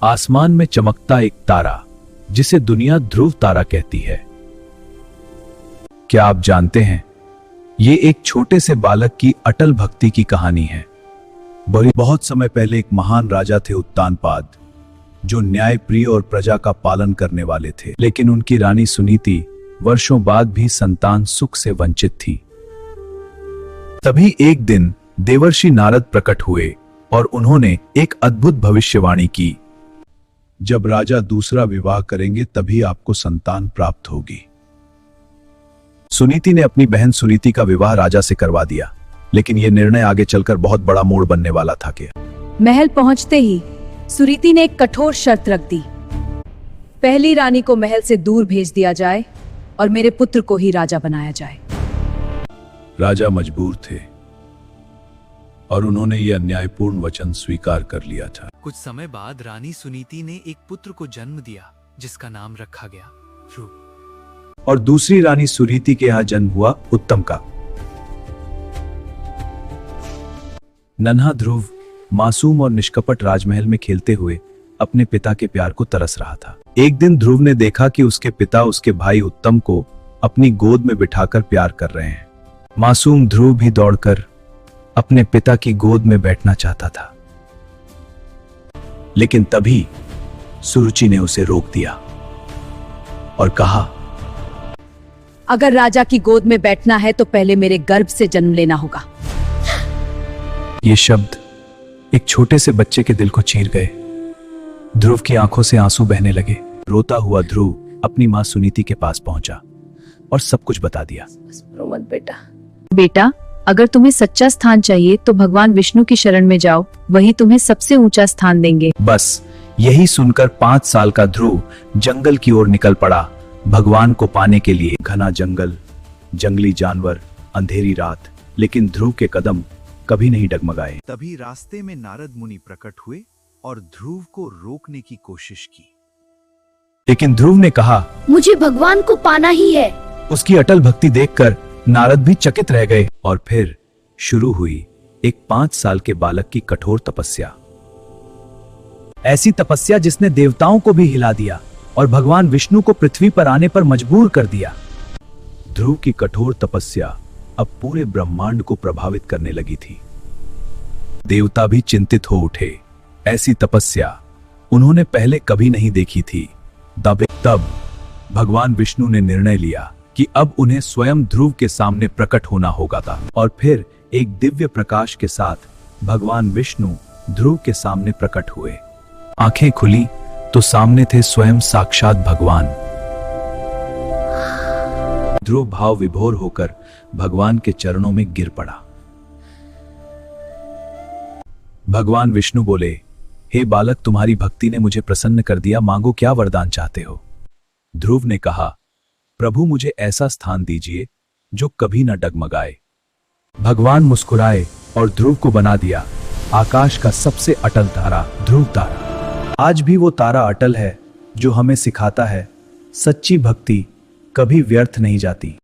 आसमान में चमकता एक तारा जिसे दुनिया ध्रुव तारा कहती है। क्या आप जानते हैं, ये एक छोटे से बालक की अटल भक्ति की कहानी है। बहुत समय पहले एक महान राजा थे उत्तानपाद, जो न्यायप्रिय और प्रजा का पालन करने वाले थे। लेकिन उनकी रानी सुनीति वर्षों बाद भी संतान सुख से वंचित थी। तभी एक दिन देवर्षि नारद प्रकट हुए और उन्होंने एक अद्भुत भविष्यवाणी की। जब राजा दूसरा विवाह करेंगे तभी आपको संतान प्राप्त होगी। सुनीति ने अपनी बहन सुनीति का विवाह राजा से करवा दिया, लेकिन यह निर्णय आगे चलकर बहुत बड़ा मोड़ बनने वाला था। महल पहुंचते ही सुनीति ने एक कठोर शर्त रख दी। पहली रानी को महल से दूर भेज दिया जाए और मेरे पुत्र को ही राजा बनाया जाए। राजा मजबूर थे और उन्होंने यह अन्यायपूर्ण वचन स्वीकार कर लिया था। कुछ समय बाद रानी सुनीति ने एक पुत्र को जन्म दिया, जिसका नाम रखा गया ध्रुव। और दूसरी रानी सुनीति के यहाँ जन्म हुआ उत्तम का। नन्हा ध्रुव मासूम और निष्कपट राजमहल में खेलते हुए अपने पिता के प्यार को तरस रहा था। एक दिन ध्रुव ने देखा कि उसके पिता उसके भाई उत्तम को अपनी गोद में बिठाकर प्यार कर रहे हैं। मासूम ध्रुव भी दौड़कर अपने पिता की गोद में बैठना चाहता था, लेकिन तभी सुरुचि ने उसे रोक दिया और कहा, अगर राजा की गोद में बैठना है तो पहले मेरे गर्भ से जन्म लेना होगा। ये शब्द एक छोटे से बच्चे के दिल को चीर गए। ध्रुव की आंखों से आंसू बहने लगे। रोता हुआ ध्रुव अपनी मां सुनीति के पास पहुंचा और सब कुछ बता दिया। बेटा, अगर तुम्हें सच्चा स्थान चाहिए तो भगवान विष्णु की शरण में जाओ, वही तुम्हें सबसे ऊंचा स्थान देंगे। बस यही सुनकर 5 साल का ध्रुव जंगल की ओर निकल पड़ा, भगवान को पाने के लिए। घना जंगल, जंगली जानवर, अंधेरी रात, लेकिन ध्रुव के कदम कभी नहीं डगमगाए। तभी रास्ते में नारद मुनि प्रकट हुए और ध्रुव को रोकने की कोशिश की। लेकिन ध्रुव ने कहा, मुझे भगवान को पाना ही है। उसकी अटल भक्ति देखकर नारद भी चकित रह गए। और फिर शुरू हुई एक 5 साल के बालक की कठोर तपस्या। ऐसी तपस्या जिसने देवताओं को भी हिला दिया और भगवान विष्णु को पृथ्वी पर आने पर मजबूर कर दिया। ध्रुव की कठोर तपस्या अब पूरे ब्रह्मांड को प्रभावित करने लगी थी। देवता भी चिंतित हो उठे। ऐसी तपस्या उन्होंने पहले कभी नहीं देखी थी। तब भगवान विष्णु ने निर्णय लिया कि अब उन्हें स्वयं ध्रुव के सामने प्रकट होना होगा था। और फिर एक दिव्य प्रकाश के साथ भगवान विष्णु ध्रुव के सामने प्रकट हुए। आंखें खुली तो सामने थे स्वयं साक्षात भगवान। ध्रुव भाव विभोर होकर भगवान के चरणों में गिर पड़ा। भगवान विष्णु बोले, हे बालक, तुम्हारी भक्ति ने मुझे प्रसन्न कर दिया, मांगो क्या वरदान चाहते हो। ध्रुव ने कहा, प्रभु मुझे ऐसा स्थान दीजिए जो कभी न डगमगाए। भगवान मुस्कुराए और ध्रुव को बना दिया आकाश का सबसे अटल तारा, ध्रुव तारा। आज भी वो तारा अटल है जो हमें सिखाता है, सच्ची भक्ति कभी व्यर्थ नहीं जाती।